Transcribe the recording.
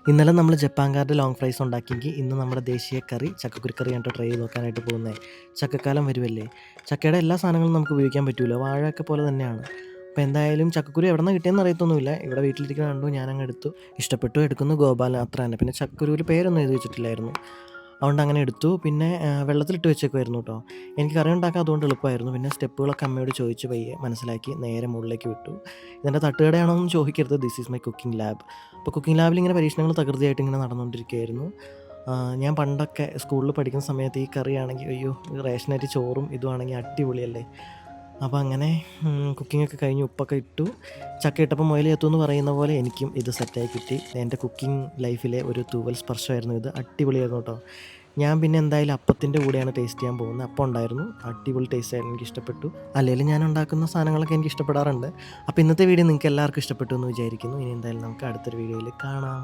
ഇന്നലെ നമ്മൾ ജപ്പാൻകാരുടെ long fries ഉണ്ടാക്കിയെങ്കിൽ ഇന്ന് നമ്മുടെ ദേശീയ കറി ചക്കക്കുരു കറിയാണ് ട്രൈ ചെയ്ത് നോക്കാനായിട്ട് പോകുന്നത്. ചക്കക്കാലം വരുമല്ലേ. ചക്കയുടെ എല്ലാ സാധനങ്ങളും നമുക്ക് ഉപയോഗിക്കാൻ പറ്റില്ല, വാഴയൊക്കെ പോലെ തന്നെയാണ്. അപ്പോൾ എന്തായാലും ചക്കക്കുരു എവിടെ നിന്ന് കിട്ടിയെന്ന് അറിയത്തൊന്നുമില്ല, ഇവിടെ വീട്ടിലിരിക്കുന്ന കണ്ടു, ഞാനങ്ങ് എടുത്തു. ഇഷ്ടപ്പെട്ടു, എടുക്കുന്നു, ഗോപാലൻ അത്ര തന്നെ. പിന്നെ ചക്കക്കുരുവിൽ പേരൊന്നും എഴുതി വെച്ചിട്ടില്ലായിരുന്നു, അതുകൊണ്ട് അങ്ങനെ എടുത്തു. പിന്നെ വെള്ളത്തിലിട്ട് വെച്ചേക്കുമായിരുന്നു കേട്ടോ. എനിക്ക് കറി ഉണ്ടാക്കാൻ അതുകൊണ്ട് എളുപ്പമായിരുന്നു. പിന്നെ സ്റ്റെപ്പുകളൊക്കെ അമ്മയോട് ചോദിച്ച് പയ്യെ മനസ്സിലാക്കി നേരെ മുകളിലേക്ക് വിട്ടു. ഇതെൻ്റെ തട്ടുകടയാണോ എന്ന് ചോദിക്കരുത്, this is my cooking lab. അപ്പോൾ കുക്കിംഗ് ലാബിൽ ഇങ്ങനെ പരീക്ഷണങ്ങൾ തകൃതിയായിട്ട് ഇങ്ങനെ നടന്നുകൊണ്ടിരിക്കുകയായിരുന്നു. ഞാൻ പണ്ടൊക്കെ സ്കൂളിൽ പഠിക്കുന്ന സമയത്ത് ഈ കറിയാണെങ്കിൽ അയ്യോ, റേഷനരി ചോറും ഇതുമാണെങ്കിൽ അടിപൊളിയല്ലേ. അപ്പോൾ അങ്ങനെ കുക്കിങ്ങൊക്കെ കഴിഞ്ഞ് ഉപ്പൊക്കെ ഇട്ടു. ചക്ക ഇട്ടപ്പോൾ മുയൽ എത്തും എന്ന് പറയുന്ന പോലെ എനിക്കും ഇത് സെറ്റായി കിട്ടി. എൻ്റെ കുക്കിംഗ് ലൈഫിലെ ഒരു തൂവൽ സ്പർശമായിരുന്നു ഇത്. അടിപൊളിയായിരുന്നു കേട്ടോ. ഞാൻ പിന്നെ എന്തായാലും അപ്പത്തിൻ്റെ കൂടെയാണ് ടേസ്റ്റ് ചെയ്യാൻ പോകുന്നത്. അപ്പം ഉണ്ടായിരുന്നു, അടിപൊളി ടേസ്റ്റ് ആയിരുന്നു, എനിക്ക് ഇഷ്ടപ്പെട്ടു. അല്ലെങ്കിലും ഞാൻ ഉണ്ടാക്കുന്ന സാധനങ്ങളൊക്കെ എനിക്ക് ഇഷ്ടപ്പെടാറുണ്ട്. അപ്പോൾ ഇന്നത്തെ വീഡിയോ നിങ്ങൾക്ക് എല്ലാവർക്കും ഇഷ്ടപ്പെട്ടു എന്ന് വിചാരിക്കുന്നു. ഇനി എന്തായാലും നമുക്ക് അടുത്തൊരു വീഡിയോയിൽ കാണാം.